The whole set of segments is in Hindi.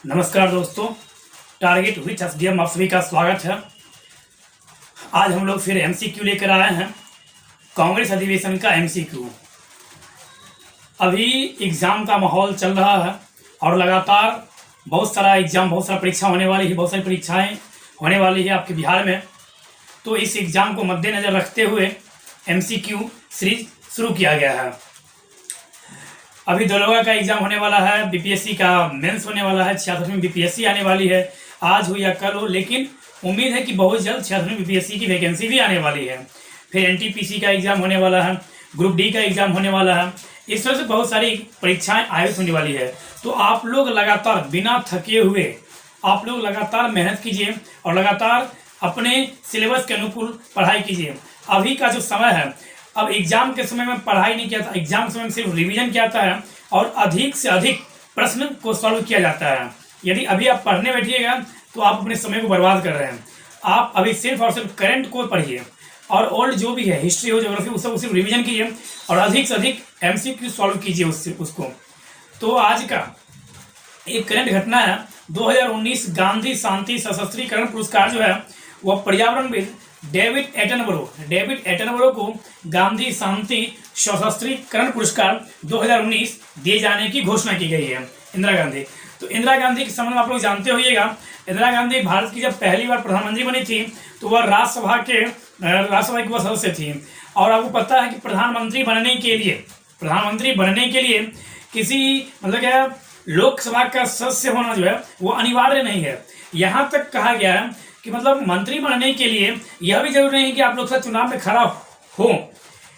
नमस्कार दोस्तों, टारगेट विथ एसडीएम आप सभी का स्वागत है। आज हम लोग फिर एमसीक्यू लेकर आए हैं, कांग्रेस अधिवेशन का एमसीक्यू। अभी एग्ज़ाम का माहौल चल रहा है और लगातार बहुत सारा परीक्षा होने वाली है, बहुत सारी परीक्षाएं होने वाली है आपके बिहार में। तो इस एग्ज़ाम को मद्देनज़र रखते हुए एमसीक्यू सीरीज शुरू किया गया है। अभी दरोगा का एग्जाम होने वाला है, बीपीएससी का मेंस होने वाला है, 66वीं बीपीएससी आने वाली है, आज हो या कल हो, लेकिन उम्मीद है कि बहुत जल्द 66वीं बीपीएससी की वैकेंसी भी आने वाली है। फिर एनटीपीसी का एग्जाम होने वाला है, ग्रुप डी का एग्जाम होने वाला है। इस तरह से बहुत सारी परीक्षाएं आयोजित होने वाली है। तो आप लोग लगातार बिना थके हुए आप लोग लगातार मेहनत कीजिए और लगातार अपने सिलेबस के अनुकूल पढ़ाई कीजिए। अभी का जो समय है, अब एग्जाम के समय में पढ़ाई नहीं किया था, एग्जाम के समय में सिर्फ रिवीजन किया जाता है और अधिक से अधिक प्रश्न को सॉल्व किया जाता है। यदि अभी आप पढ़ने बैठिएगा तो आप अपने समय को बर्बाद कर रहे हैं। आप अभी सिर्फ और सिर्फ करंट को पढ़िए और ओल्ड जो भी है, हिस्ट्री हो, ज्योग्राफी, उसको सिर्फ रिवीजन कीजिए और अधिक से अधिक एमसीक्यू सॉल्व कीजिए उसको। तो आज का एक करंट घटना है, 2019 गांधी शांति सशस्त्रीकरण पुरस्कार जो है वह पर्यावरणविद डेविड एटनबरो को गांधी शांति सशस्त्रीकरण पुरस्कार 2019 दिए जाने की घोषणा की गई है। इंदिरा गांधी, तो इंदिरा गांधी के संबंध में आप लोग जानते होइएगा, इंदिरा गांधी भारत की जब पहली बार प्रधानमंत्री बनी थी तो वह राज्यसभा की वह सदस्य थी। और आपको पता है कि प्रधानमंत्री बनने के लिए किसी मतलब क्या लोकसभा का सदस्य होना जो है वो अनिवार्य नहीं है। यहाँ तक कहा गया है कि मतलब मंत्री बनने के लिए यह भी जरूरी नहीं कि आप लोग चुनाव में खड़ा हो।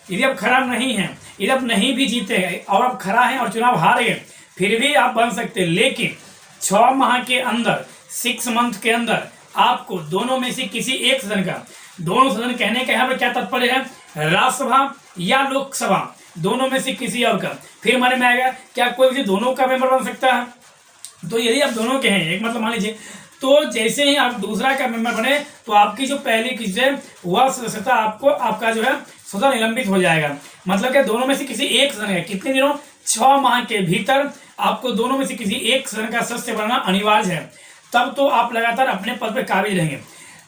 यदि आप खड़ा नहीं हैं, यदि आप नहीं भी जीते हैं और आप खड़ा हैं और चुनाव हार गए, फिर भी आप बन सकते हैं। लेकिन 6 माह के अंदर, 6 मंथ के अंदर आपको दोनों में से किसी एक सदन का, दोनों सदन कहने का यहाँ पर क्या तात्पर्य है, राज्यसभा या लोकसभा, दोनों में से किसी और का। फिर माने में आएगा क्या कोई भी दोनों का मेंबर बन सकता है। तो यदि आप दोनों के हैं, एक मतलब मान लीजिए, तो जैसे ही आप दूसरा का मेंबर बने तो आपकी जो पहली किस्त है वह सदस्यता आपका जो है स्वतः निलंबित हो जाएगा। मतलब कि दोनों में से किसी एक सदन है, कितने दिनों, 6 माह के भीतर आपको दोनों में से किसी एक सदन का सदस्य बनना अनिवार्य है। तब तो आप लगातार अपने पद पर काबिज रहेंगे।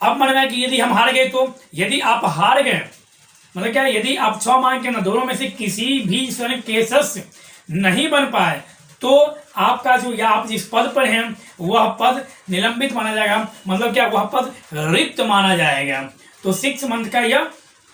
अब माना है कि यदि हम हार गए, तो यदि आप हार गए मतलब क्या, यदि आप 6 माह के अंदर दोनों में से किसी भी सदन के सदस्य नहीं बन पाए तो आपका जो, या आप जिस पद पर हैं वह पद निलंबित माना जाएगा। मतलब क्या, वह पद रिक्त माना जाएगा। तो 6 मंथ का यह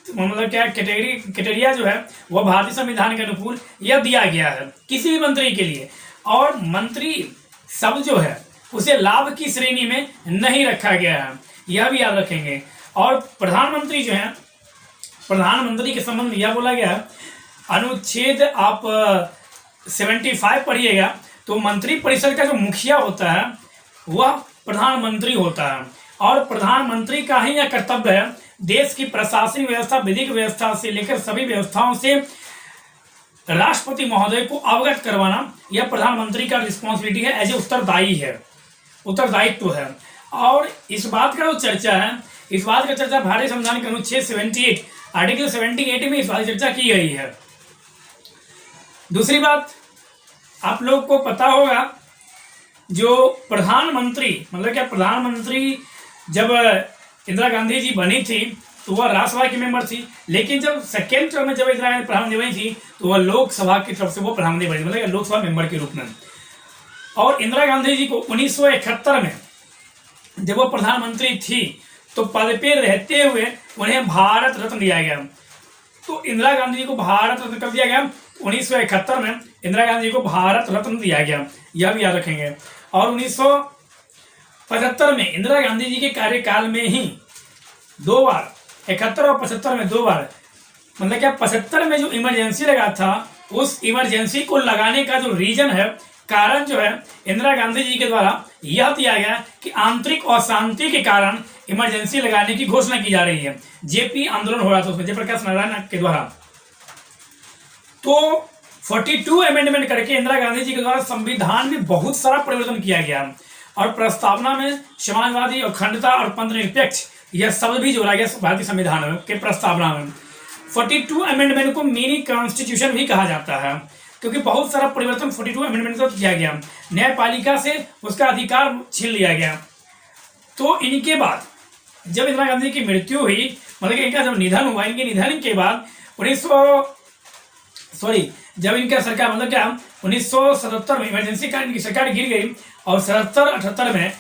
मतलब क्या क्राइटेरिया जो है वह भारतीय संविधान के अनुकूल यह दिया गया है किसी भी मंत्री के लिए। और मंत्री शब्द जो है उसे लाभ की श्रेणी में नहीं रखा गया है, यह भी याद रखेंगे। और प्रधानमंत्री जो है, प्रधानमंत्री के संबंध में यह बोला गया है, अनुच्छेद आप 75 पढ़िएगा, तो मंत्री परिषद का जो मुखिया होता है वह प्रधानमंत्री होता है। और प्रधानमंत्री का ही यह कर्तव्य है देश की प्रशासनिक व्यवस्था, विधिक व्यवस्था से लेकर सभी व्यवस्थाओं से राष्ट्रपति महोदय को अवगत करवाना। यह प्रधानमंत्री का रिस्पॉन्सिबिलिटी है, एज ए उत्तरदायित्व है। और इस बात का जो चर्चा है, इस बात का चर्चा भारतीय संविधान के अनुच्छेद 78 आर्टिकल 78 में इस बात की चर्चा की गई है। दूसरी बात, आप लोग को पता होगा, जो प्रधानमंत्री मतलब क्या, प्रधानमंत्री जब इंदिरा गांधी जी बनी थी तो वह राज्यसभा की मेंबर थी, लेकिन जब सेकेंड टर्म में जब इंदिरा गांधी प्रधानमंत्री बनी थी तो वह लोकसभा की तरफ से वो प्रधानमंत्री बनी, मतलब लोकसभा मेंबर के रूप में। और इंदिरा गांधी जी को 1971 में जब वो प्रधानमंत्री थी तो पद पे रहते हुए उन्हें भारत रत्न दिया गया। तो इंदिरा गांधी जी को भारत रत्न कब दिया गया, 1971 में इंदिरा गांधी को भारत रत्न दिया गया, यह भी याद रखेंगे। और 1975 में इंदिरा गांधी जी के कार्यकाल में ही 2 बार, 71 और 75 में 2 बार, मतलब क्या 75 में जो इमरजेंसी लगा था, उस इमरजेंसी को लगाने का जो रीजन है, कारण जो है, इंदिरा गांधी जी के द्वारा यह दिया गया कि आंतरिक अशांति के कारण इमरजेंसी लगाने की घोषणा की जा रही है। जेपी आंदोलन हो रहा था उसमें, जयप्रकाश नारायण के द्वारा। तो 42 अमेंडमेंट करके इंदिरा गांधी जी के द्वारा संविधान में बहुत सारा परिवर्तन किया गया और प्रस्तावना में समाजवादी, अखंडता और पंथनिरपेक्ष यह शब्द भी जोड़ा गया भारतीय संविधान के प्रस्तावना में। 42 अमेंडमेंट को मिनी कॉन्स्टिट्यूशन भी कहा जाता है। क्योंकि बहुत सारा परिवर्तन 42 अमेंडमेंट तक किया गया, न्यायपालिका से उसका अधिकार छीन लिया गया। तो इनके बाद जब इंदिरा गांधी की मृत्यु हुई, मतलब कि इनका जब निधन हुआ, इनके निधन के बाद जब इनका सरकार मतलब क्या 1977 में इमरजेंसी काल इनकी सरकार गिर गई और 77-78 में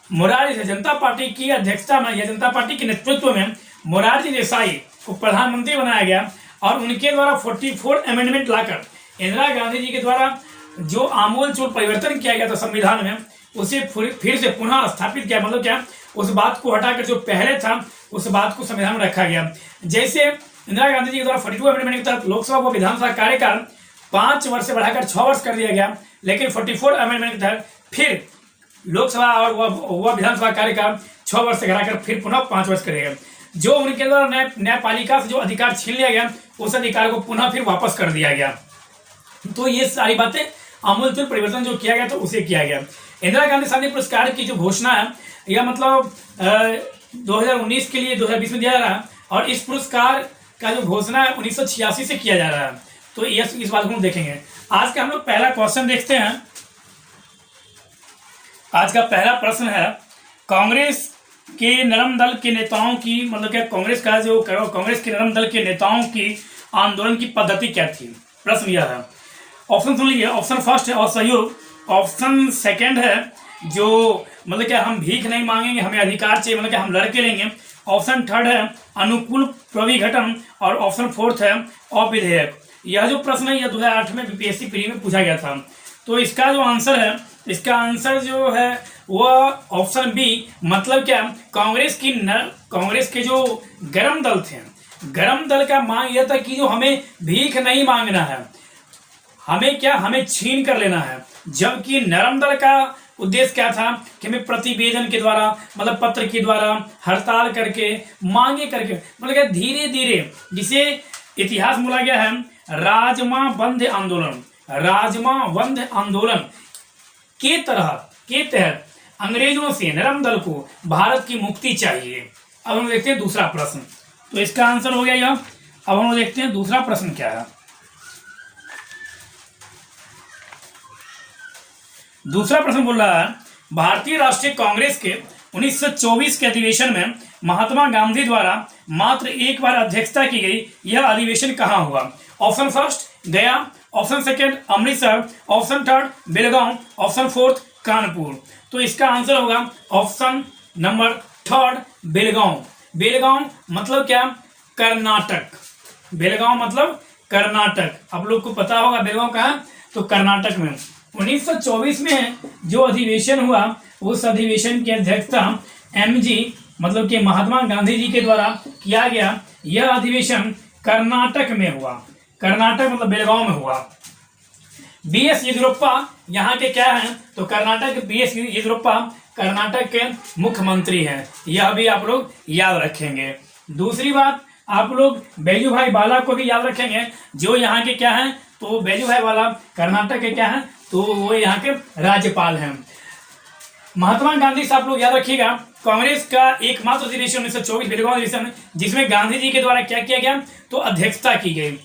मोरारजी जनता पार्टी की अध्यक्षता में या जनता पार्टी के नेतृत्व में मोरारजी देसाई को प्रधानमंत्री बनाया गया और उनके द्वारा 44 अमेंडमेंट लाकर इंदिरा गांधी जी के द्वारा जो आमूल चूल परिवर्तन किया गया था संविधान में, उसे फिर से पुनः स्थापित किया। मतलब क्या, उस बात को हटाकर जो पहले था उस बात को संविधान में रखा गया। जैसे इंदिरा गांधी जी के द्वारा 42 अमेंडमेंट के तहत लोकसभा व विधानसभा कार्यकाल 5 वर्ष से बढ़ाकर 6 वर्ष कर दिया गया, लेकिन 44 अमेंडमेंट के तहत फिर लोकसभा और वह विधानसभा कार्यकाल 6 वर्ष से घटाकर फिर पुनः 5 वर्ष करेगा। जो उनके द्वारा न्यायपालिका से जो अधिकार छीन लिया गया, उस अधिकार को पुनः फिर वापस कर दिया गया। तो ये सारी बातें आमूलचूल परिवर्तन जो किया गया तो उसे किया गया। इंदिरा गांधी शांति पुरस्कार की जो घोषणा है यह मतलब 2019 के लिए 2020 में दिया जा रहा है और इस पुरस्कार का जो घोषणा है 1986 से किया जा रहा है। तो इस बात को हम देखेंगे। आज का हम लोग पहला क्वेश्चन देखते हैं। आज का पहला प्रश्न है, कांग्रेस के नरम दल के नेताओं की मतलब क्या कांग्रेस के नरम दल के नेताओं की आंदोलन की पद्धति क्या थी? प्रश्न यह है। ऑप्शन सुन लीजिए। ऑप्शन फर्स्ट है असहयोग, ऑप्शन सेकंड है जो मतलब क्या हम भीख नहीं मांगेंगे, हमें अधिकार चाहिए, मतलब क्या हम लड़के लेंगे। ऑप्शन थर्ड है अनुकूल प्रविघटन और ऑप्शन फोर्थ है अविधेयक। यह जो प्रश्न है यह 2008 में बीपीएससी प्री में पूछा गया था। तो इसका जो आंसर है, इसका आंसर जो है वह ऑप्शन बी, मतलब क्या कांग्रेस के जो गरम दल थे, गरम दल का मांग यह था कि जो हमें भीख नहीं मांगना है, हमें छीन कर लेना है। जबकि नरम दल का उद्देश्य क्या था कि हमें प्रतिवेदन के द्वारा मतलब पत्र के द्वारा हड़ताल करके मांगे करके मतलब क्या धीरे धीरे, जिसे इतिहास में बोला गया है राजमा बंद आंदोलन के तहत अंग्रेजों से नरम दल को भारत की मुक्ति चाहिए। अब हम देखते हैं दूसरा प्रश्न। तो इसका आंसर हो गया यह। अब हम देखते हैं दूसरा प्रश्न क्या है। दूसरा प्रश्न बोल रहा है, भारतीय राष्ट्रीय कांग्रेस के 1924 के अधिवेशन में महात्मा गांधी द्वारा मात्र एक बार अध्यक्षता की गई, यह अधिवेशन कहाँ हुआ? ऑप्शन फर्स्ट गया, option second Amritsar, option third Belgaum, option fourth Kanpur. तो इसका आंसर होगा option number third Belgaum. Belgaum मतलब क्या? कर्नाटक। बेलगांव मतलब कर्नाटक। आप लोग को पता होगा बेलगांव कहाँ, तो कर्नाटक में। 1924 में जो अधिवेशन हुआ उस अधिवेशन की अध्यक्षता एमजी मतलब कि महात्मा गांधी जी के द्वारा किया गया। यह अधिवेशन कर्नाटक में हुआ। कर्नाटक मतलब बेलगांव में हुआ। बीएस येदियुरप्पा यहाँ के क्या हैं, तो कर्नाटक बीएस येदियुरप्पा कर्नाटक के मुख्यमंत्री हैं। यह भी आप लोग याद रखेंगे। दूसरी बात, आप लोग बैजूभाई बाला को भी याद रखेंगे, जो यहाँ के क्या हैं, तो बैजूभाई बाला कर्नाटक के क्या हैं, तो वो यहाँ के राज्यपाल हैं। महात्मा गांधी से आप लोग याद रखिएगा, कांग्रेस का एकमात्र अधिवेशन 1924 बेलगांव अधिवेशन, जिसमें गांधी जी के द्वारा क्या किया गया, तो अध्यक्षता की गई।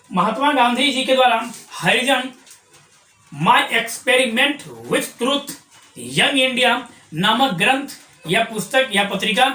महात्मा गांधी जी के द्वारा Harijan My Experiment with Truth Young India नामक ग्रंथ या पुस्तक या पत्रिका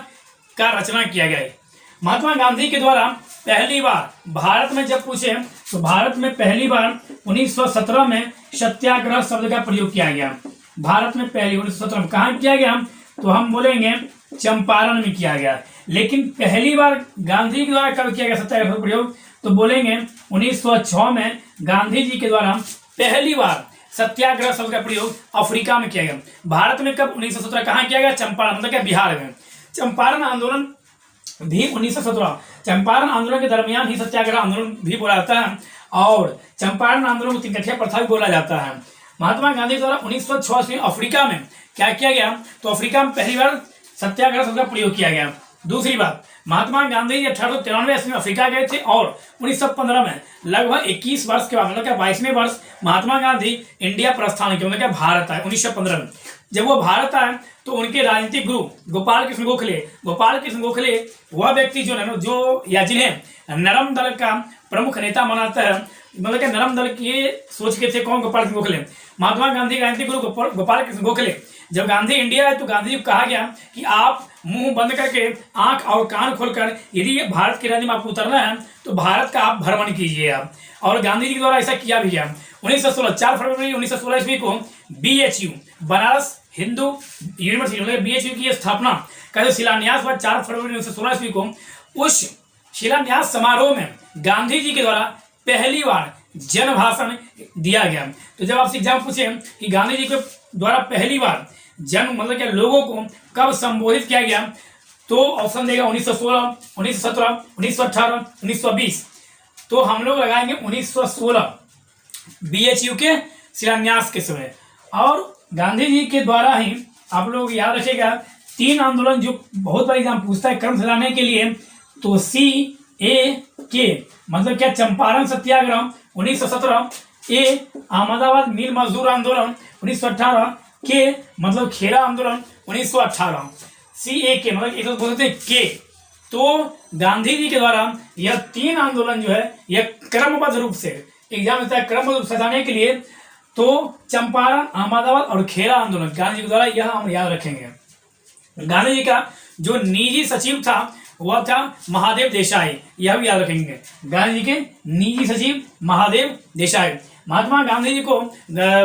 का रचना किया गया है। महात्मा गांधी के द्वारा पहली बार भारत में जब पूछे तो भारत में पहली बार 1917 में सत्याग्रह शब्द का प्रयोग किया गया। भारत में पहली 1917 में कहाँ किया गया, तो हम बोलेंगे चंपारण में किया गया। लेकिन पहली बार गांधी के द्वारा कब किया गया सत्याग्रह का प्रयोग, तो बोलेंगे 1906 में गांधी जी के द्वारा पहली बार सत्याग्रह शब्द का प्रयोग अफ्रीका में किया गया। भारत में कब 1917 कहाँ किया गया, चंपारण मतलब क्या बिहार में। चंपारण आंदोलन भी 1917 चंपारण आंदोलन के दरमियान ही सत्याग्रह आंदोलन भी बोला जाता है और चंपारण आंदोलन को तीन प्रथा भी बोला जाता है। महात्मा गांधी द्वारा 1906 में अफ्रीका में क्या किया गया, तो अफ्रीका में पहली बार सत्याग्रह शब्द का प्रयोग किया गया। दूसरी बात, महात्मा गांधी 1893 में अफ्रीका गए थे और 1915 में लगभग 21 वर्ष के बाद मतलब क्या 22वें वर्ष महात्मा गांधी इंडिया प्रस्थान किया, मतलब क्या भारत आए 1915 में। जब वो भारत आए तो उनके राजनीतिक गुरु गोपाल कृष्ण गोखले वह व्यक्ति जो या जिन्हें नरम दल का प्रमुख नेता मानता है, मतलब क्या नरम दल की सोच के थे कौन? गोपाल कृष्ण गोखले। महात्मा गांधी क्रांति गुरु गोपाल कृष्ण गोखले। जब गांधी इंडिया आए तो गांधी जी को कहा गया कि आप मुंह बंद करके आंख और कान खोलकर यदि भारत की राजनीति में आपको उतरना है तो भारत का आप भ्रमण कीजिए आप। और गांधी जी के द्वारा ऐसा किया भी गया। 1916 4 फरवरी 1916 ईस्वी को BHU बनारस हिंदू यूनिवर्सिटी मतलब BHU की स्थापना का जो शिलान्यास हुआ 4 फरवरी 1916 ईस्वी को, उस शिलान्यास समारोह में गांधी जी के द्वारा पहली बार जन भाषण दिया गया। तो जब आपसे एग्जाम पूछे कि गांधी जी के द्वारा पहली बार जन मतलब क्या लोगों को कब संबोधित किया गया, तो ऑप्शन देगा 1916, 1917, 1918, 1920। तो हम लोग लगाएंगे 1916 BHU के शिलान्यास के समय। और गांधी जी के द्वारा ही आप लोग याद रखिएगा 3 आंदोलन जो बहुत बार एग्जाम पूछता है क्रम सजाने के लिए, तो CAK मतलब क्या चंपारण सत्याग्रह 1917, A अहमदाबाद मिल मजदूर आंदोलन 1918, के मतलब खेरा आंदोलन 1918। CAK मतलब एक बोलते हैं के। तो गांधी जी के द्वारा यह 3 आंदोलन जो है यह क्रमबद्ध रूप से एग्जाम देता है क्रमबद्ध रूप से सजाने के लिए। तो चंपारण, अहमदाबाद और खेरा आंदोलन गांधी जी के द्वारा यह हम याद रखेंगे। गांधी जी का जो निजी सचिव था वह था महादेव देसाई, यह भी याद रखेंगे। गांधी जी के निजी सचिव महादेव देसाई। महात्मा गांधी जी को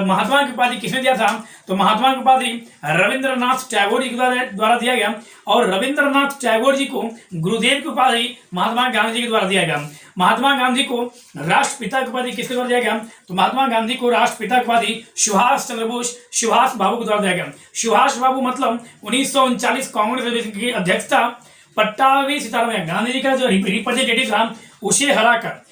महात्मा की उपाधि किसने दिया था? तो महात्मा की उपाधि रविंद्रनाथ टैगोर जी के द्वारा दिया गया। और रविंद्रनाथ टैगोर जी को गुरुदेव की उपाधि महात्मा गांधी जी के द्वारा दिया गया। महात्मा गांधी को राष्ट्रपिता की उपाधि किसके द्वारा दिया गया? तो महात्मा गांधी को राष्ट्रपिता की उपाधि सुभाष चंद्र बोस, सुभाष बाबू के द्वारा दिया गया। सुभाष बाबू मतलब 1939 कांग्रेस की अध्यक्षता पट्टाभी सीतारामैया गांधी जी का जो रिप्रेजेंटेटिव था उसे हराकर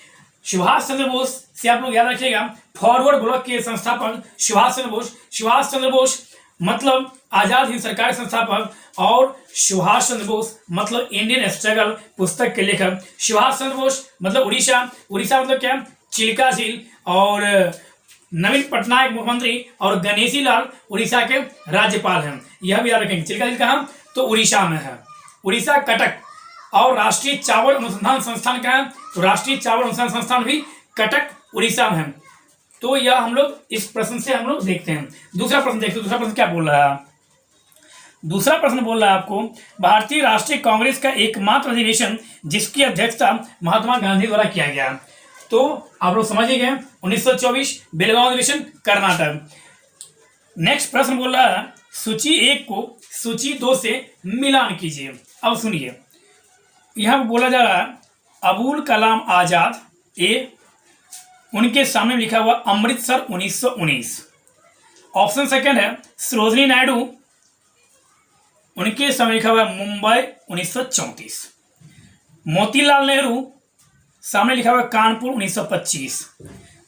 सुभाष चंद्र बोस से आप लोग याद रखिएगा फॉरवर्ड ब्लॉक के संस्थापक सुभाष चंद्र बोस। सुभाष चंद्र बोस मतलब आजाद हिंद सरकार के संस्थापक, और सुभाष चंद्र बोस मतलब इंडियन स्ट्रगल पुस्तक के लेखक। सुभाष चंद्र बोस मतलब उड़ीसा, उड़ीसा मतलब क्या? चिल्का झील। और नवीन पटनायक मुख्यमंत्री और गणेशी लाल उड़ीसा के राज्यपाल हैं, यह भी याद रखेंगे। चिल्का झील कहाँ? तो उड़ीसा में है, उड़ीसा कटक। और राष्ट्रीय चावल अनुसंधान संस्थान का है? तो राष्ट्रीय चावल अनुसंधान संस्थान भी कटक उड़ीसा में है। तो यह हम लोग इस प्रश्न से हम लोग देखते हैं। दूसरा प्रश्न देखते हैं, दूसरा प्रश्न क्या बोल रहा है? दूसरा प्रश्न बोल रहा है आपको भारतीय राष्ट्रीय कांग्रेस का एकमात्र अधिवेशन जिसकी अध्यक्षता महात्मा गांधी द्वारा किया गया। तो आप लोग समझ ही गए 1924 बेलगांव अधिवेशन कर्नाटक। नेक्स्ट प्रश्न बोल रहा है सूची 1 को सूची 2 से मिलान कीजिए। अब सुनिए, यहां बोला जा रहा है अबुल कलाम आजाद, ए उनके सामने लिखा हुआ अमृतसर 1919। ऑप्शन सेकंड है सरोजिनी नायडू, उनके सामने लिखा हुआ मुंबई 1934। मोतीलाल नेहरू सामने लिखा हुआ कानपुर 1925।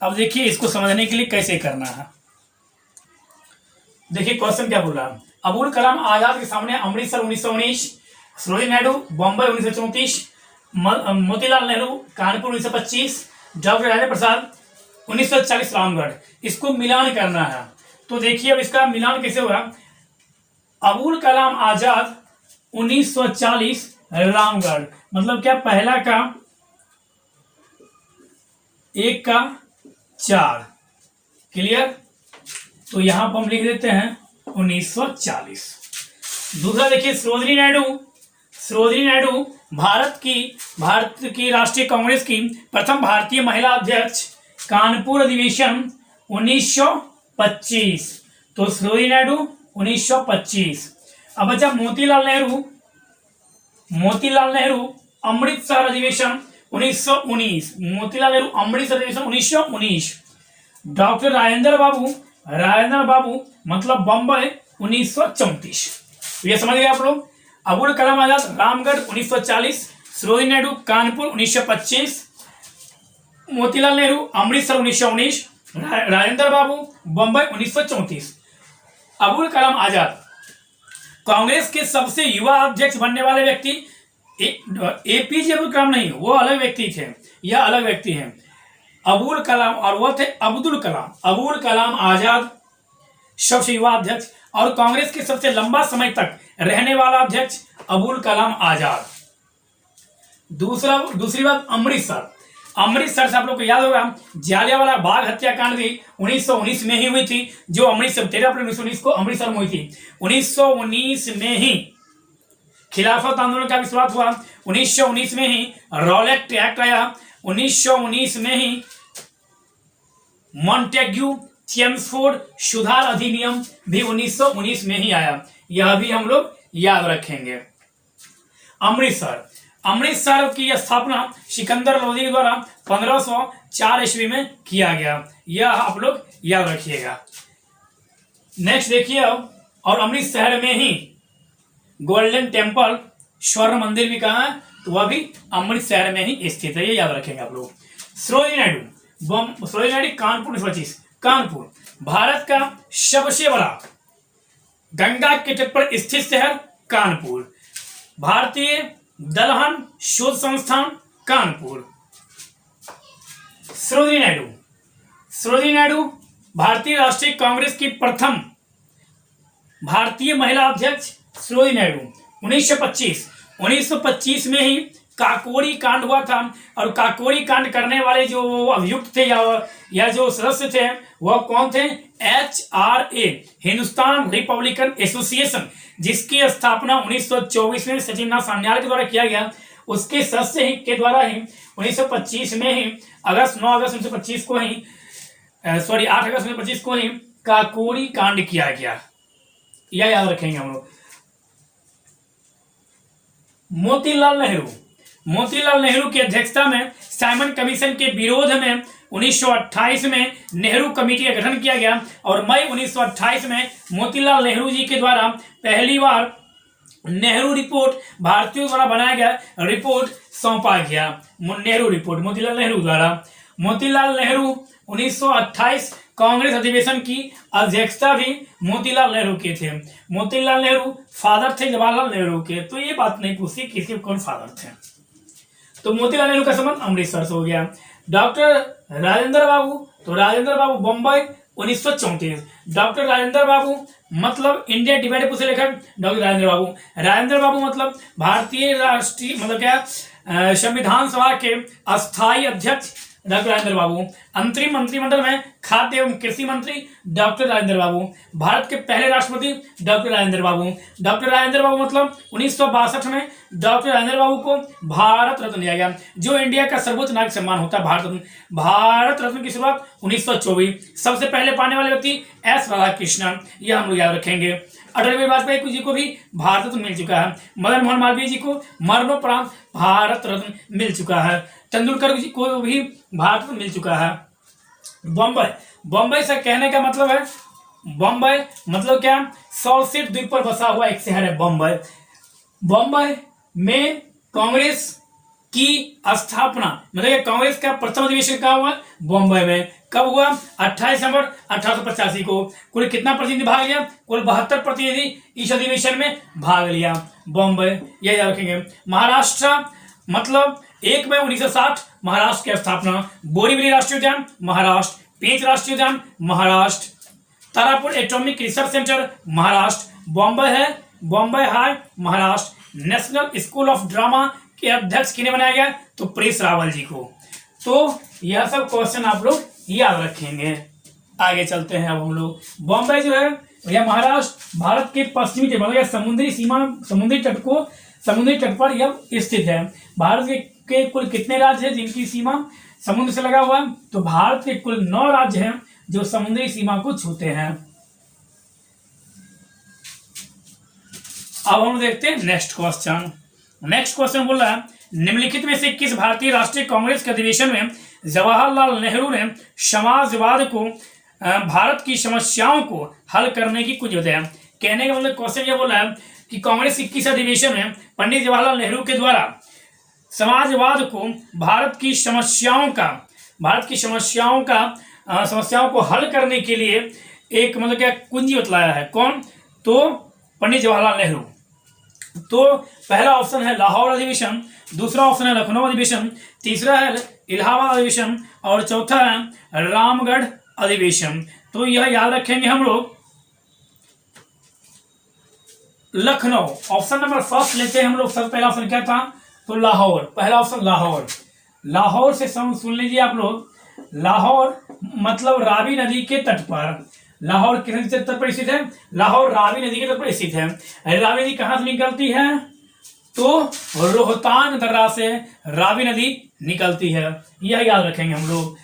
अब देखिए इसको समझने के लिए कैसे करना है। देखिए क्वेश्चन क्या बोल रहा है, अबुल कलाम आजाद के सामने अमृतसर 1919, सरोजिनी नायडू बॉम्बे 1934, मोतीलाल नेहरू कानपुर 1925, डॉक्टर राजेंद्र प्रसाद 1940 रामगढ़। इसको मिलान करना है। तो देखिए अब इसका मिलान कैसे होगा। अबुल कलाम आजाद 1940 रामगढ़ मतलब क्या? पहला का 1 का 4, क्लियर। तो यहां पर हम लिख देते हैं 1940। दूसरा देखिए सरोजिनी नायडू, सरोजिनी नायडू भारत की राष्ट्रीय कांग्रेस की प्रथम भारतीय महिला अध्यक्ष, कानपुर अधिवेशन 1925। तो सरोजिनी नायडू 1925। अब बचा मोतीलाल नेहरू, मोतीलाल नेहरू अमृतसर अधिवेशन 1919, मोतीलाल नेहरू अमृतसर अधिवेशन 1919। डॉक्टर राजेंद्र बाबू, राजेंद्र बाबू मतलब बम्बई 1934। तो ये समझ गए आप लोग। अबुल कलाम आजाद रामगढ़ 1940, सरोजिनी नायडू कानपुर 1925, मोतीलाल नेहरू अमृतसर 1919, राजेंद्र बाबू बम्बई 1934। अबुल कलाम आजाद कांग्रेस के सबसे युवा अध्यक्ष बनने वाले व्यक्ति APJ अब्दुल कलाम नहीं, वो अलग व्यक्ति थे, यह अलग व्यक्ति हैं अबुल कलाम, और वो थे अब्दुल कलाम। अबुल कलाम आजाद सबसे युवा अध्यक्ष और कांग्रेस के सबसे लंबा समय तक रहने वाला अध्यक्ष अबुल कलाम आजाद। दूसरी बात अमृतसर, अमृतसर से आप लोग को याद होगा जालियांवाला बाग हत्याकांड भी 1919 में ही हुई थी, जो अमृतसर 13 अप्रैल 1919 को अमृतसर में हुई थी। 1919 में ही खिलाफत आंदोलन का भी शुरुआत हुआ। 1919 में ही रॉलेट एक्ट आया। 1919 में ही मॉन्टेग्यू चेम्सफोर्ड सुधार अधिनियम भी 1919 में ही आया। यह भी हम लोग याद रखेंगे। अमृतसर की स्थापना सिकंदर लोदी के द्वारा 1504 ईस्वी में किया गया। यह आप लोग याद रखिएगा। नेक्स्ट देखिए, और अमृतसर में ही गोल्डन टेम्पल स्वर्ण मंदिर भी कहाँ है, तो वह भी अमृतसर में ही स्थित है। ये याद रखेंगे आप लोग। सरोजिनी नायडू कानपुर 1925। कानपुर भारत का सबसे बड़ा गंगा के तट पर स्थित शहर कानपुर। भारतीय दलहन शोध संस्थान कानपुर। सरोजिनी नायडू भारतीय राष्ट्रीय कांग्रेस की प्रथम भारतीय महिला अध्यक्ष सरोजिनी नायडू। 1925 में ही काकोरी कांड हुआ था, और काकोरी कांड करने वाले जो अभियुक्त थे या जो सदस्य थे वह कौन थे? HRA, हिंदुस्तान रिपब्लिकन एसोसिएशन, जिसकी स्थापना 1924 में सचिंद्रनाथ सान्याल के द्वारा किया गया। उसके सदस्य के द्वारा ही 1925 में ही 9 अगस्त 1925 को ही 8 अगस्त 1925 को ही काकोरी कांड किया गया। यह याद रखेंगे हम लोग। मोतीलाल नेहरू की अध्यक्षता में साइमन कमीशन के विरोध में 1928 में नेहरू कमेटी का गठन किया गया, और मई 1928 में मोतीलाल नेहरू जी के द्वारा पहली बार नेहरू रिपोर्ट भारतीयों द्वारा बनाया गया रिपोर्ट सौंपा गया। नेहरू रिपोर्ट मोतीलाल नेहरू द्वारा। मोतीलाल नेहरू 1928 कांग्रेस अधिवेशन की अध्यक्षता भी मोतीलाल नेहरू के थे। मोतीलाल नेहरू फादर थे जवाहरलाल नेहरू के, तो ये बात नहीं पूछी किसके कौन फादर थे। तो मोतीलाल नेहरू का संबंध अमृतसर से हो गया। डॉक्टर राजेंद्र बाबू बम्बई 1934। डॉक्टर राजेंद्र बाबू मतलब इंडिया डिवाइडेड से लेकर डॉक्टर राजेंद्र बाबू मतलब भारतीय राष्ट्रीय मतलब क्या संविधान सभा के अस्थायी अध्यक्ष डॉक्टर राजेंद्र बाबू। अंतरिम मंत्रिमंडल में खाद्य एवं कृषि मंत्री डॉक्टर राजेंद्र बाबू। भारत के पहले राष्ट्रपति डॉक्टर राजेंद्र बाबू। डॉक्टर राजेंद्र बाबू मतलब 1962 में डॉक्टर राजेंद्र बाबू को भारत रत्न दिया गया, जो इंडिया का सर्वोच्च नागरिक सम्मान होता है भारत रत्न। भारत रत्न की शुरुआत 1924। सबसे पहले पाने वाले व्यक्ति एस राधाकृष्णन, यह हम लोग याद रखेंगे। अटल बिहारी वाजपेयी जी को भी भारत रत्न मिल चुका है। मदन मोहन मालवीय जी को मरणोपरांत भारत रत्न मिल चुका है। तेंदुलकर जी को भी भारत रत्न मिल चुका है। बॉम्बे से कहने का मतलब है, बॉम्बे मतलब क्या? सॉल्सिट द्वीप पर बसा हुआ एक शहर है बॉम्बे में कांग्रेस की स्थापना मतलब कांग्रेस का प्रथम अधिवेशन कहाँ हुआ? बॉम्बे में। कब हुआ? 28 दिसंबर 1885 को। कुल कितना प्रतिनिधि भाग लिया? कुल 72 प्रतिनिधि इस अधिवेशन में भाग लिया। बॉम्बे, यह याद रखेंगे। महाराष्ट्र मतलब 1 मई 1960 महाराष्ट्र की स्थापना। बोरीवली राष्ट्रीय उद्यान महाराष्ट्र। पेंच राष्ट्रीय उद्यान Maharashtra. Tarapur atomic research centre Maharashtra. Bombay high Maharashtra. National school of drama के अध्यक्ष किन्हें बनाया गया? तो प्रेस रावल जी को। तो यह सब क्वेश्चन आप लोग याद रखेंगे। आगे चलते हैं अब हम लोग। बॉम्बे जो है यह महाराष्ट्र भारत के पश्चिमी तट मतलब समुद्री तट पर यह स्थित है। भारत के कुल कितने राज्य हैं जिनकी सीमा समुद्र से लगा हुआ है? तो भारत के कुल 9 राज्य हैं जो समुद्री सीमा को छूते हैं। अब हम देखते हैं नेक्स्ट क्वेश्चन बोल रहा है, निम्नलिखित में से किस भारतीय राष्ट्रीय कांग्रेस के अधिवेशन में जवाहरलाल नेहरू ने समाजवाद को भारत की समस्याओं को हल करने की कुछ बताया? कहने का मतलब क्वेश्चन ये बोल रहा है कि कांग्रेस के किस अधिवेशन में पंडित जवाहरलाल नेहरू के द्वारा समाजवाद को भारत की समस्याओं को हल करने के लिए एक मतलब क्या कुंजी बतलाया है? कौन? तो पंडित जवाहरलाल नेहरू। तो पहला ऑप्शन है लाहौर अधिवेशन, दूसरा ऑप्शन है लखनऊ अधिवेशन, तीसरा है इलाहाबाद अधिवेशन और चौथा है रामगढ़ अधिवेशन। तो यह याद रखेंगे हम लोग। लखनऊ ऑप्शन नंबर फर्स्ट लेते हैं हम लोग। सबसे पहला ऑप्शन क्या था? तो लाहौर। पहला ऑप्शन लाहौर से सुन लीजिए आप लोग, लाहौर मतलब रावी नदी के तट पर। लाहौर किस नदी के तट पर स्थित है? लाहौर रावी नदी के तट पर स्थित है। रावी नदी कहां से निकलती है? तो रोहतांग दर्रा से रावी नदी निकलती है, यह याद रखेंगे हम लोग।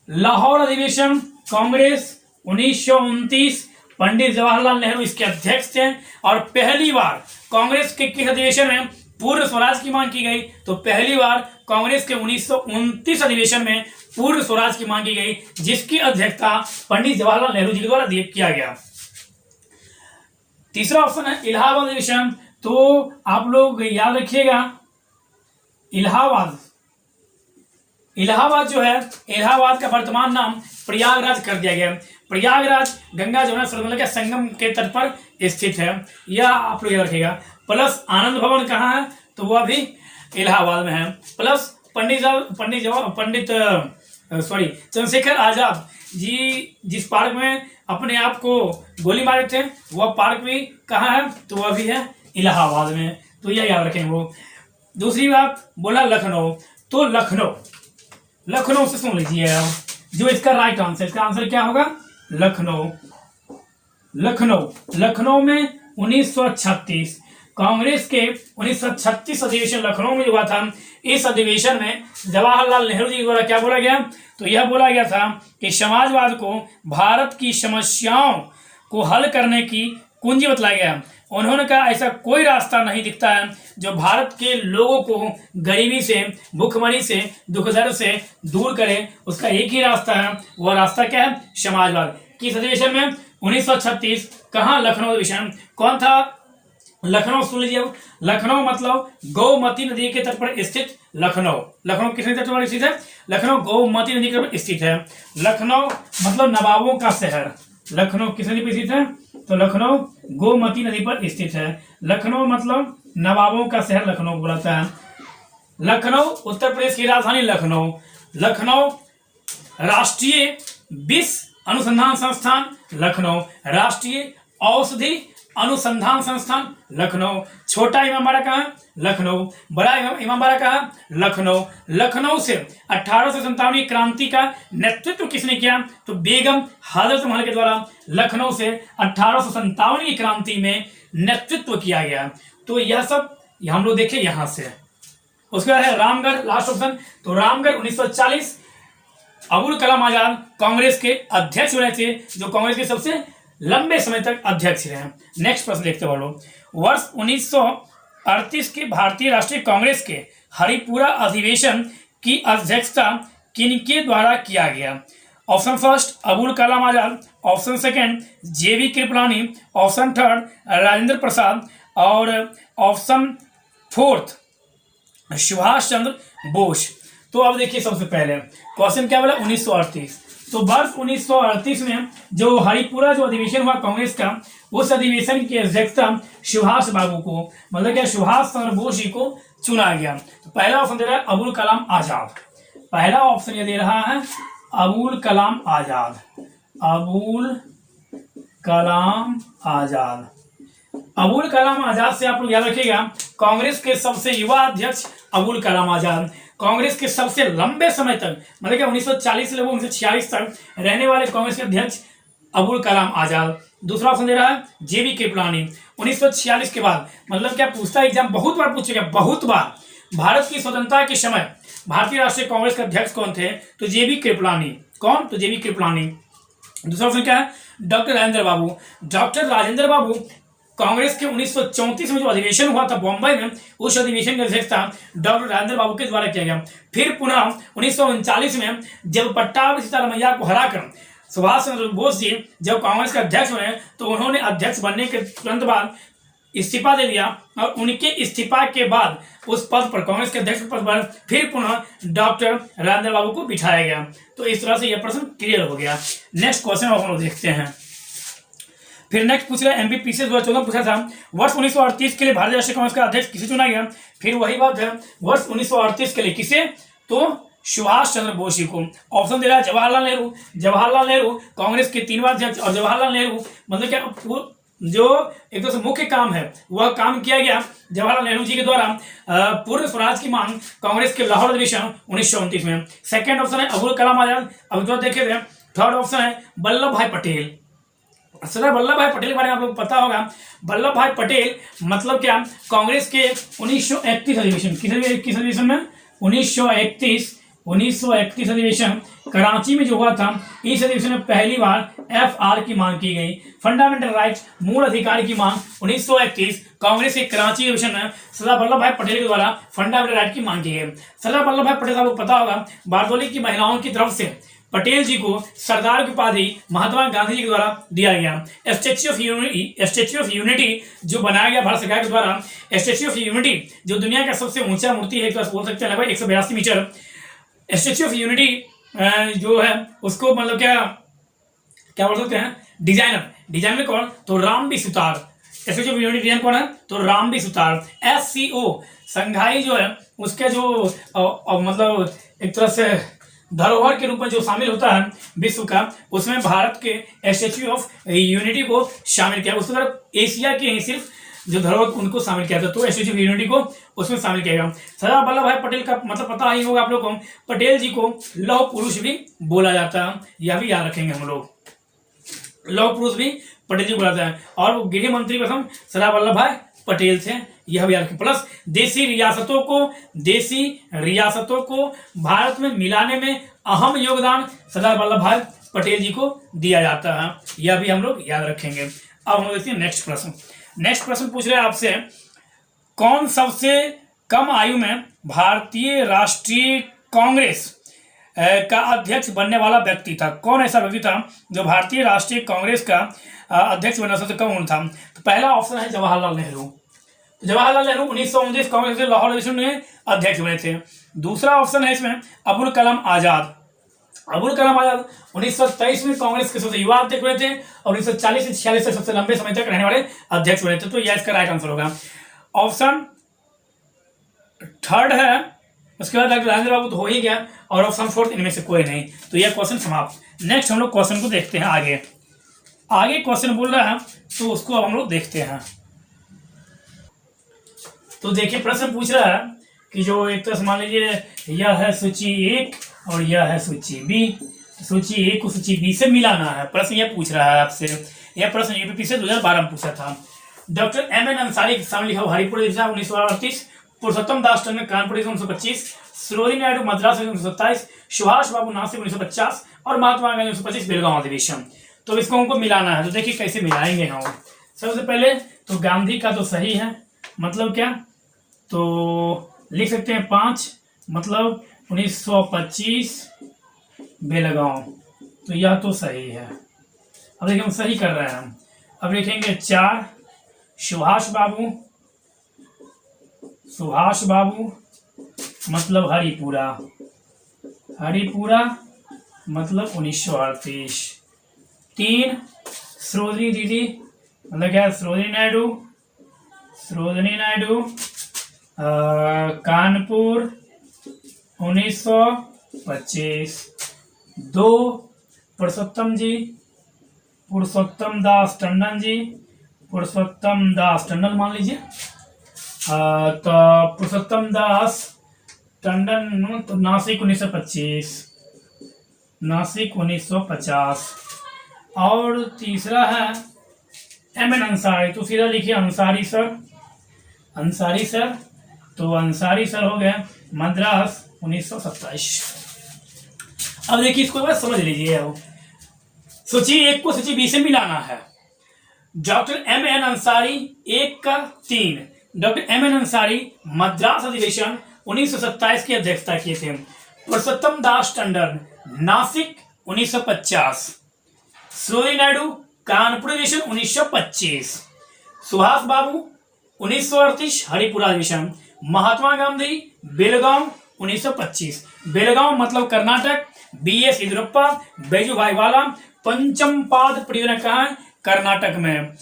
लाहौर अधिवेशन कांग्रेस 1929, पंडित जवाहरलाल नेहरू इसके अध्यक्ष थे। और पहली बार कांग्रेस के किस अधिवेशन में पूर्ण स्वराज की मांग की गई? तो पहली बार कांग्रेस के 1929 अधिवेशन में पूर्ण स्वराज की मांग की गई, जिसकी अध्यक्षता पंडित जवाहरलाल नेहरू जी के द्वारा किया गया। तीसरा ऑप्शन है इलाहाबाद अधिवेशन। तो आप लोग याद रखिएगा, इलाहाबाद, इलाहाबाद जो है, इलाहाबाद का वर्तमान नाम प्रयागराज कर दिया गया। प्रयागराज गंगा जमुना सरस्वती के संगम के तट पर स्थित है, यह आप लोग याद रखिएगा। प्लस आनंद भवन कहाँ है? तो वह भी इलाहाबाद में है। प्लस चंद्रशेखर आजाद जी जिस पार्क में अपने आप को गोली मारे थे, वह पार्क भी कहाँ है? तो वह भी है इलाहाबाद में, तो यह याद रखेंगे वो। दूसरी बात बोला लखनऊ, तो लखनऊ से सुन लीजिए जो इसका राइट आंसर, इसका आंसर क्या होगा? लखनऊ। लखनऊ में 1936 कांग्रेस के 1936 अधिवेशन लखनऊ में हुआ था। इस अधिवेशन में जवाहरलाल नेहरू जी द्वारा क्या बोला गया? तो यह बोला गया था कि समाजवाद को भारत की समस्याओं को हल करने की कुंजी बतलाया गया। उन्होंने कहा ऐसा कोई रास्ता नहीं दिखता है जो भारत के लोगों को गरीबी से, भूखमरी से, दुख दर्द से दूर करे। उसका एक ही रास्ता है, वह रास्ता क्या है? समाजवाद। किस अधिवेशन में? 1936। कहाँ? लखनऊ अधिवेशन। कौन था? लखनऊ सुन लीजिए। लखनऊ मतलब गोमती नदी के तट पर स्थित लखनऊ किस नदी तट पर स्थित है? लखनऊ गोमती नदी के तट पर स्थित है। लखनऊ मतलब नवाबों का शहर। लखनऊ किस नदी पर स्थित है? तो लखनऊ गोमती नदी पर स्थित है। लखनऊ मतलब नवाबों का शहर लखनऊ बुलाता है। लखनऊ उत्तर प्रदेश की राजधानी लखनऊ राष्ट्रीय विष अनुसंधान संस्थान लखनऊ, राष्ट्रीय औषधि अनुसंधान संस्थान लखनऊ। छोटा इमामबाड़ा कहाँ? लखनऊ। बड़ा इमामबाड़ा कहाँ? लखनऊ से 1857 की क्रांति का नेतृत्व किसने किया? तो बेगम हजरत महल के द्वारा लखनऊ से 1857 की क्रांति में नेतृत्व किया गया। तो यह सब हम लोग देखें यहां से। उसके बाद है रामगढ़, लास्ट ऑप्शन। तो रामगढ़ 1940 अबुल कलाम आजाद कांग्रेस के अध्यक्ष बने थे, जो कांग्रेस के सबसे लंबे समय तक अध्यक्ष रहे। नेक्स्ट प्रश्न देखते बोलो। वर्ष 1938 के भारतीय राष्ट्रीय कांग्रेस के हरिपुरा अधिवेशन की अध्यक्षता किनके द्वारा किया गया? Option first Abul Kalam Azad, option second जेबी कृपलानी, ऑप्शन थर्ड राजेंद्र प्रसाद और ऑप्शन फोर्थ सुभाष चंद्र बोस। तो अब देखिए सबसे पहले क्वेश्चन क्या बोला? 1938। तो वर्ष 1938 में जो हरिपुरा जो अधिवेशन हुआ कांग्रेस का, उस अधिवेशन की अध्यक्षता सुभाष बाबू को, मतलब क्या सुभाष चंद्र बोस जी को चुना गया। तो पहला ऑप्शन दे रहा है अबुल कलाम आजाद। पहला ऑप्शन ये दे रहा है अबुल कलाम आजाद। अबुल कलाम आजाद। अबुल कलाम आजाद से आप लोग याद रखिएगा, कांग्रेस के सबसे युवा अध्यक्ष अबुल कलाम आजाद, कांग्रेस के सबसे लंबे समय तक, मतलब कि 1940 से लेकर 1946 तक रहने वाले कांग्रेस के अध्यक्ष अबुल कलाम आजाद। दूसरा ऑप्शन दे रहा है जेबी कृपलानी। 1946 के बाद, मतलब क्या पूछता है एग्जाम, बहुत बार पूछेगा, बहुत बार, भारत की स्वतंत्रता के समय भारतीय राष्ट्रीय कांग्रेस के अध्यक्ष कौन थे? तो जेबी कृपलानी। कौन? तो जेबी कृपलानी। दूसरा ऑप्शन क्या है? डॉक्टर राजेंद्र बाबू। डॉक्टर राजेंद्र बाबू कांग्रेस के 1934 में जो अधिवेशन हुआ था बॉम्बे में, उस अधिवेशन की अध्यक्षता डॉक्टर राजेंद्र बाबू के द्वारा किया गया। फिर पुनः 1939 में जब पट्टाभी सीतारामैया को हराकर सुभाष चंद्र बोस जी जब कांग्रेस के अध्यक्ष बने, तो उन्होंने अध्यक्ष बनने के तुरंत बाद इस्तीफा दे दिया और उनके इस्तीफा के बाद उस पद पर, कांग्रेस के अध्यक्ष पद पर फिर पुनः डॉक्टर राजेंद्र बाबू को बिठाया गया। तो इस तरह से यह प्रश्न क्लियर हो गया। नेक्स्ट क्वेश्चन हम लोग देखते हैं। फिर नेक्स्ट पूछ रहा है एमपीपीसी 2014 पूछा था, वर्ष 1938 के लिए भारतीय राष्ट्रीय कांग्रेस का अध्यक्ष किसे चुना गया? फिर वही बात है, वर्ष 1938 के लिए किसे? तो सुभाष चंद्र बोस जी को। ऑप्शन दे रहा है जवाहरलाल नेहरू। जवाहरलाल नेहरू कांग्रेस के 3 बार अध्यक्ष, और जवाहरलाल नेहरू मतलब क्या जो एक तो से मुख्य काम है वह काम किया गया जवाहरलाल नेहरू जी के द्वारा पूर्ण स्वराज की मांग कांग्रेस के लाहौर अधिवेशन 1929 में। सेकंड ऑप्शन है अबुल कलाम आजाद। अब जो देखे थे थर्ड ऑप्शन है वल्लभ भाई पटेल। सरदार वल्लभ भाई पटेल के बारे में आप लोग पता होगा। वल्लभ भाई पटेल मतलब क्या, कांग्रेस के 1931 अधिवेशन, किस अधिवेशन में, 1931 अधिवेशन कराची में जो हुआ था, इस अधिवेशन में पहली बार FR की मांग की गई, फंडामेंटल राइट्स, मूल अधिकार की मांग 1931 कांग्रेस के कराची अधिवेशन में सरदार वल्लभ भाई पटेल के द्वारा फंडामेंटल राइट की मांग की गई। सरदार वल्लभ भाई पटेल आपको पता होगा बारदोली की महिलाओं की तरफ से पटेल जी को सरदार की उपाधि महात्मा गांधी जी के द्वारा दिया गया। स्टैच्यू ऑफ यूनिटी जो बनाया गया भारत सरकार के द्वारा, स्टैच्यू ऑफ यूनिटी जो दुनिया का सबसे ऊंचा मूर्ति है, तो बोल सकते हैं लगभग 182 मीटर। स्टैच्यू ऑफ यूनिटी जो है उसको मतलब क्या बोल सकते हैं, डिजाइनर कौन, तो Ram V Sutar. Statue of Unity design कौन है, तो रामबी सुतार। SCO संघाई जो है उसके जो मतलब एक तरह से धरोहर के रूप में जो शामिल होता है विश्व का, उसमें भारत के स्टैच्यू ऑफ यूनिटी को शामिल किया। उस तरफ एशिया के ही सिर्फ जो धरोहर उनको शामिल किया था, तो स्टैच्यू ऑफ यूनिटी को उसमें शामिल किया गया। सरदार वल्लभ भाई पटेल का मतलब पता ही होगा आप लोग को, पटेल जी को लौह पुरुष भी बोला जाता है, यह भी याद रखेंगे हम लोग, लौह पुरुष भी पटेल जी बोला जाता है। और गृह मंत्री प्रथम सरदार वल्लभ भाई पटेल थे, यह भी याद रखें। प्लस देसी रियासतों को भारत में मिलाने में अहम योगदान सरदार वल्लभ भाई पटेल जी को दिया जाता है, यह भी हम लोग याद रखेंगे। अब हम देखते हैं नेक्स्ट प्रश्न पूछ रहे हैं आपसे, कौन सबसे कम आयु में भारतीय राष्ट्रीय कांग्रेस का अध्यक्ष बनने वाला व्यक्ति था? कौन ऐसा व्यक्ति था जो भारतीय राष्ट्रीय कांग्रेस का अध्यक्ष बनना सबसे कम उम्र था? तो पहला ऑप्शन है जवाहरलाल नेहरू। जवाहरलाल नेहरू 1929 कांग्रेस के लाहौर अधिवेशन में अध्यक्ष बने थे। दूसरा ऑप्शन है इसमें अबुल कलाम आजाद। 1923 में कांग्रेस के सबसे युवा अध्यक्ष बने थे और 1940 से 46 तक सबसे लंबे समय तक रहने वाले अध्यक्ष बने थे, तो यह इसका राइट आंसर होगा। ऑप्शन थर्ड है, उसके बाद डॉक्टर राजेंद्र बाबू तो हो ही गया, और ऑप्शन फोर्थ इनमें से कोई नहीं, तो यह क्वेश्चन समाप्त। नेक्स्ट हम लोग क्वेश्चन को देखते हैं। आगे क्वेश्चन बोल रहा है तो उसको अब हम लोग देखते हैं। तो देखिए प्रश्न पूछ रहा है कि जो एक तरह से मान लीजिए यह है सूची 1 और यह है सूची B, सूची 1 को सूची B से मिलाना है। प्रश्न यह पूछ रहा है आपसे, यह प्रश्न यूपीपी से 2012 में पूछा था। डॉक्टर MN अंसारी के सामने लिखा हरिपुर 1938, पुरुषोत्तम दास टंडन कानपुर 1925, सरोजिनी नायडू मद्रास 1927, सुभाष बाबू नासिक 1950 और महात्मा गांधी 1925 बेलगांव अधिवेशन। तो इसको हमको मिलाना है, तो देखिए कैसे मिलाएंगे हम। सबसे पहले तो गांधी का तो सही है, मतलब क्या, तो लिख सकते हैं 5, मतलब 1925 बेलगांव, तो यह तो सही है। अब देखिए हम सही कर रहे हैं। अब लिखेंगे 4 सुभाष बाबू मतलब हरिपुरा मतलब 1938। 3 सरोजिनी दीदी मतलब क्या, सरोजिनी नायडू कानपुर 1925। 2 पुरुषोत्तम दास टंडन मान लीजिए, तो पुरुषोत्तम दास टंडन तो नासिक 1950। और तीसरा है MN अंसारी, तो सीधा लिखिए अंसारी सर, तो अंसारी सर हो गए मद्रास 1927। अब देखिए इसको बस समझ लीजिए। सूची 1 को सूची B से मिलाना है। डॉक्टर MN अंसारी 1 का 3, डॉक्टर MN अंसारी मद्रास अधिवेशन 1927 की अध्यक्षता किए थे। पुरुषोत्तम दास टंडन नासिक 1950, सरोजिनी नायडू कानपुर अधिवेशन 1925, सुभाष बाबू 1938 हरिपुरा अधिवेशन, महात्मा गांधी बेलगांव 1925। बेलगांव मतलब कर्नाटक, BS येदियुरप्पा, बैजूभाई वाला पंचमपाद परियोजना कहाँ है, कर्नाटक में।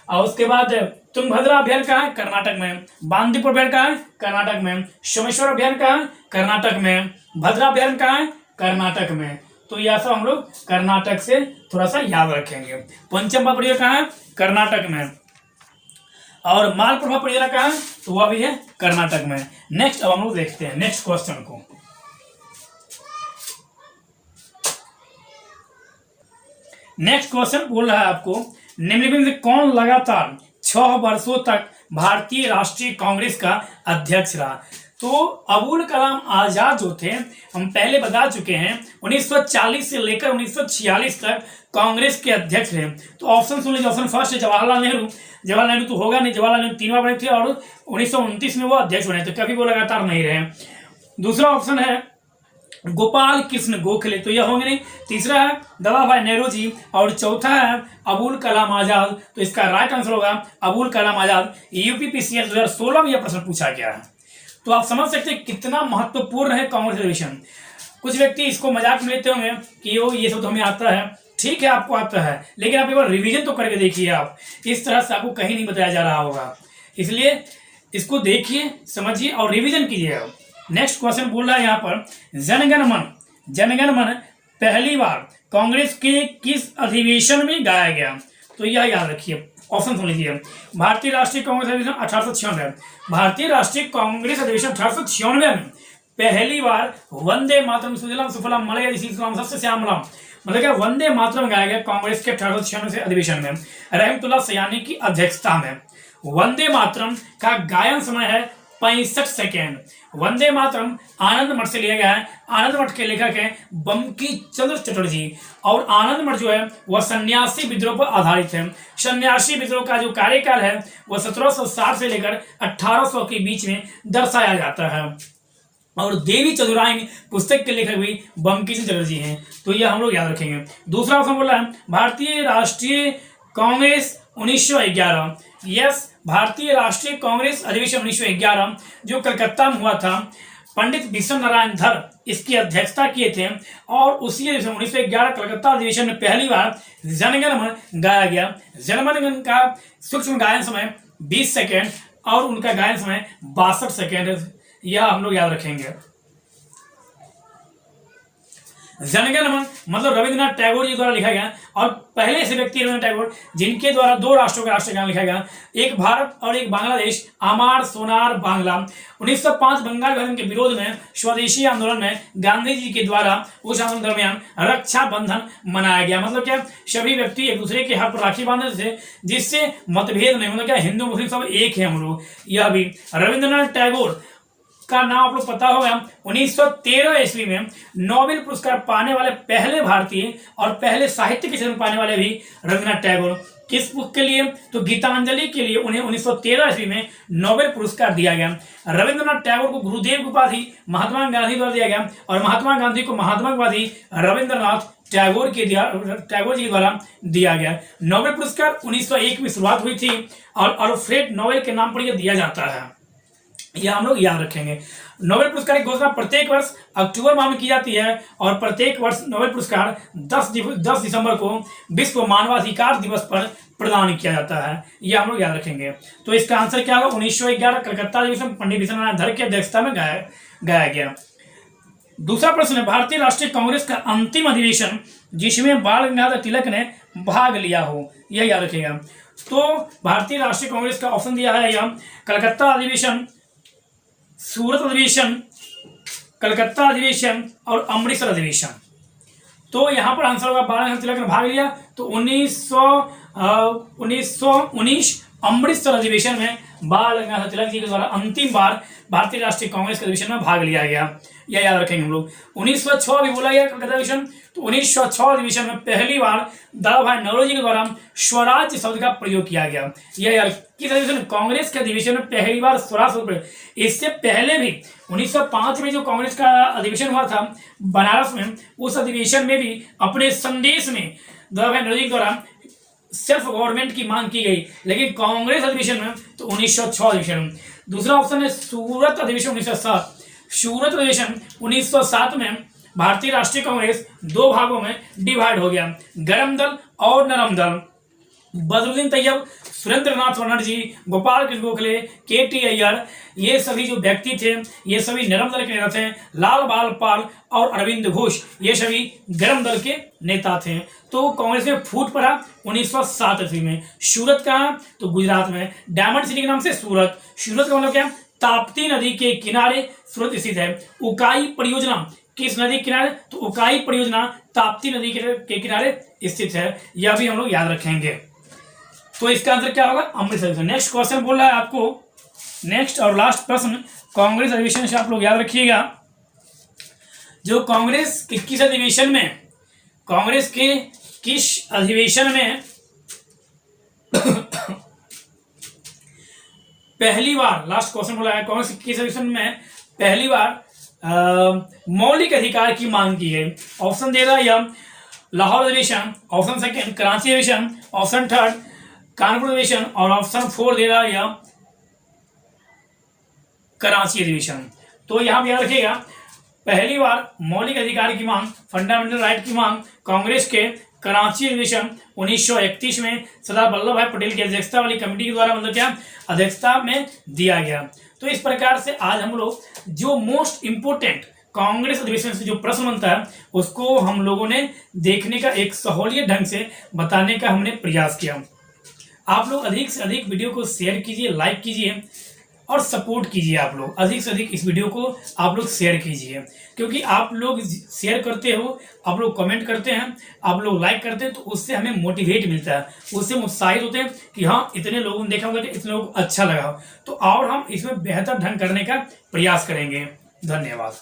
और उसके बाद तुंगभद्रा अभियान कहाँ है, कर्नाटक में। बांदीपुर अभियान कहाँ है, कर्नाटक में। सोमेश्वर अभियान कहाँ है, कर्नाटक में। भद्रा अभियान कहाँ है, कर्नाटक में। तो यह सब हम लोग कर्नाटक से थोड़ा सा याद रखेंगे। पंचम परियोजना कहाँ है? कर्नाटक में। और मालप्रभा परियोजना कहाँ है? तो वह भी है कर्नाटक में। नेक्स्ट अब हम लोग देखते हैं नेक्स्ट क्वेश्चन को। नेक्स्ट क्वेश्चन बोल रहा है आपको, निम्नलिखित में से कौन लगातार 6 वर्षों तक भारतीय राष्ट्रीय कांग्रेस का अध्यक्ष रहा? तो अबुल कलाम आजाद जो थे, हम पहले बता चुके हैं, 1940 से लेकर 1946 तक कांग्रेस के अध्यक्ष रहे। तो ऑप्शन सुन लीजिए। ऑप्शन फर्स्ट है जवाहरलाल नेहरू। जवाहरलाल नेहरू तो होगा नहीं, जवाहरलाल नेहरू 3 बार बने थे और 1929 में वो अध्यक्ष बने थे, कभी वो लगातार नहीं रहे। दूसरा ऑप्शन है गोपाल कृष्ण गोखले, तो यह होंगे नहीं। तीसरा है दादा भाई नेहरू जी और चौथा है अबुल कलाम आजाद। तो इसका राइट आंसर होगा अबुल कलाम आजाद। यूपीपीसीएस 2016 में यह प्रश्न पूछा गया है। तो आप समझ सकते हैं कितना महत्वपूर्ण है कांग्रेस अधिवेशन। कुछ व्यक्ति इसको मजाक में लेते होंगे कि ये सब तो हमें आता है। ठीक है, आपको आता है, लेकिन आप एक बार रिवीजन तो करके देखिए। आप इस तरह से आपको कहीं नहीं बताया जा रहा होगा, इसलिए इसको देखिए, समझिए और रिवीजन कीजिए। नेक्स्ट क्वेश्चन बोल रहा है यहाँ पर, जनगण मन पहली बार कांग्रेस के किस अधिवेशन में गाया गया? तो यह याद रखिए। ऑप्शन सुन लीजिए। भारतीय राष्ट्रीय कांग्रेस अधिवेशन 1896। भारतीय राष्ट्रीय कांग्रेस अधिवेशन 1896 में पहली बार वंदे मातरम सुजलाम सुफलाम मलयजशीतलाम शीतलाम सस्य श्यामलाम, मतलब क्या वंदे मातरम गाया गया कांग्रेस के 1896 अधिवेशन में रहमतुल्लाह सयानी की अध्यक्षता में। वंदे मातरम का गायन समय है 65 सेकेंड। वंदे मातरम आनंद मठ से लिया गया है। आनंद मठ के लेखक हैं बंकी चंद्र चटर्जी और आनंद मठ जो है वह सन्यासी विद्रोह पर आधारित है। सन्यासी विद्रोह का जो कार्यकाल है वह 1760 से लेकर 1800 के बीच में दर्शाया जाता है। और देवी चतुरायन पुस्तक के लेखक भी बंकी चंद्र चटर्जी हैं। तो यह हम लोग याद रखेंगे। दूसरा ऑप्शन बोल रहा है भारतीय राष्ट्रीय कांग्रेस 1911। यस, भारतीय राष्ट्रीय कांग्रेस अधिवेशन 1911 जो कलकत्ता में हुआ था, पंडित विश्व नारायण धर इसकी अध्यक्षता किए थे। और उसी 1911 कलकत्ता अधिवेशन में पहली बार जनगण मन गाया गया। जनगण मन का सूक्ष्म गायन समय 20 सेकेंड और उनका गायन समय 62 सेकेंड। यह हम लोग याद रखेंगे। जनगण मन मतलब रविंद्रनाथ टैगोर जी द्वारा लिखा गया और पहले ऐसे व्यक्ति रविंद्रनाथ टैगोर जिनके द्वारा 2 राष्ट्रों का राष्ट्रगान लिखा गया, एक भारत और एक बांग्लादेश, आमार सोनार बांग्ला। 1905 बंगाल विभाजन के विरोध में स्वदेशी आंदोलन में गांधी जी के द्वारा उस आंदोलन दरमियान रक्षा बंधन मनाया गया। मतलब क्या, सभी व्यक्ति एक दूसरे के हाथ पर राखी बांधते थे जिससे मतभेद नहीं, मतलब क्या हिंदू मुस्लिम सब एक है हम लोग। यह भी रविंद्रनाथ टैगोर का नाम आप लोग पता होगा। 1913 ईस्वी में नोबेल पुरस्कार पाने वाले पहले भारतीय और पहले साहित्य के क्षेत्र में पाने वाले भी रविंद्रनाथ टैगोर। किस बुक के लिए? तो गीतांजलि के लिए उन्हें 1913 ईस्वी में नोबेल पुरस्कार दिया गया। रविंद्रनाथ टैगोर को गुरुदेव की उपाधि महात्मा गांधी द्वारा दिया गया और महात्मा गांधी को महात्मा की उपाधि रविंद्रनाथ टैगोर जी के द्वारा दिया गया। नोबेल पुरस्कार 1901 में शुरुआत हुई थी और अल्फ्रेड नोबेल के नाम पर यह दिया जाता है। यह हम लोग याद रखेंगे। नोबेल पुरस्कार की घोषणा प्रत्येक वर्ष अक्टूबर माह में की जाती है और प्रत्येक वर्ष नोबेल पुरस्कार 10 दिसंबर को विश्व मानवाधिकार दिवस पर प्रदान किया जाता है। यह हम लोग याद रखेंगे। तो इसका आंसर क्या होगा? 1911 कलकत्ता अधिवेशन पंडित विश्व नारायण धर की अध्यक्षता में गाया गया। दूसरा प्रश्न है भारतीय राष्ट्रीय कांग्रेस का अंतिम अधिवेशन जिसमें बाल गंगाधर तिलक ने भाग लिया हो, यह याद रखेगा। तो भारतीय राष्ट्रीय कांग्रेस का ऑप्शन दिया है यह कलकत्ता अधिवेशन, सूरत अधिवेशन, कलकत्ता अधिवेशन और अमृतसर अधिवेशन। तो यहां पर आंसर होगा बाल गंगाधर तिलक ने भाग लिया। तो 1919 अमृतसर अधिवेशन में बाल गंगाधर तिलक जी के द्वारा अंतिम बार भारतीय राष्ट्रीय कांग्रेस के अधिवेशन में भाग लिया गया। यह याद रखेंगे हम लोग। 1906 भी बोला गया कलकत्ता अधिवेशन। तो 1906 अधिवेशन में पहली बार दादा भाई नौरोजी के द्वारा स्वराज्य शब्द का प्रयोग किया गया। यह यार किस अधिवेशन? कांग्रेस के अधिवेशन में पहली बार स्वराज शब्द प्रयोग। इससे पहले भी 1905 में जो कांग्रेस का अधिवेशन हुआ था बनारस में, उस अधिवेशन में भी अपने संदेश में दादा भाई नौरोजी के द्वारा सेल्फ गवर्नमेंट की मांग की गई, लेकिन कांग्रेस अधिवेशन में तो 1906 अधिवेशन में। दूसरा ऑप्शन है सूरत अधिवेशन 1907। सूरत अधिवेशन 1907 में भारतीय राष्ट्रीय कांग्रेस 2 भागों में डिवाइड हो गया, गरम दल और नरम दल। बदरुद्दीन तैयब, सुरेंद्र नाथ बनर्जी, गोपाल कृष्ण गोखले, के.टी. अय्यर, ये सभी जो व्यक्ति थे ये सभी नरम दल के नेता थे। लाल बाल पाल और अरविंद घोष ये सभी गरम दल के नेता थे। तो कांग्रेस में फूट पड़ा 1907 ईस्वी में। सूरत कहाँ? तो गुजरात में, डायमंड सिटी के नाम से सूरत। सूरत का मतलब क्या? ताप्ती नदी के किनारे सूरत स्थित है। उकाई परियोजना किस नदी के किनारे? तो उकाई परियोजना ताप्ती नदी के किनारे स्थित है। यह भी हम लोग याद रखेंगे। तो इसका आंसर क्या होगा? अमृतसर। नेक्स्ट क्वेश्चन बोल रहा है आपको, नेक्स्ट और लास्ट प्रश्न कांग्रेस अधिवेशन से आप लोग याद रखिएगा। जो कांग्रेस के किस अधिवेशन में, कांग्रेस के किस अधिवेशन में पहली बार, लास्ट क्वेश्चन बोला है, कांग्रेस किस अधिवेशन में पहली बार मौलिक अधिकार की मांग की है? ऑप्शन दे रहा है यह लाहौर अधिवेशन, ऑप्शन सेकंड कराची अधिवेशन, ऑप्शन थर्ड कानपुर अधिवेशन और ऑप्शन 4 दे रहा है यह कराची अधिवेशन। तो यहां पर याद रखिएगा, पहली बार मौलिक अधिकार की मांग, फंडामेंटल राइट की मांग कांग्रेस के कराची अधिवेशन 1931 में सरदार वल्लभ भाई पटेल की अध्यक्षता वाली कमेटी के द्वारा, मतलब क्या, अध्यक्षता में दिया गया। तो इस प्रकार से आज हम लोग जो मोस्ट इंपोर्टेंट कांग्रेस अधिवेशन से जो प्रश्न बनता है उसको हम लोगों ने देखने का एक सहूलियत ढंग से बताने का हमने प्रयास किया। आप लोग अधिक से अधिक वीडियो को शेयर कीजिए, लाइक कीजिए और सपोर्ट कीजिए। आप लोग अधिक से अधिक इस वीडियो को आप लोग शेयर कीजिए, क्योंकि आप लोग शेयर करते हो, आप लोग कमेंट करते हैं, आप लोग लाइक करते हैं, तो उससे हमें मोटिवेट मिलता है, उससे हम उत्साहित होते हैं कि हाँ इतने लोगों ने देखा होगा, इतने लोगों को अच्छा लगा, तो और हम इसमें बेहतर ढंग करने का प्रयास करेंगे। धन्यवाद।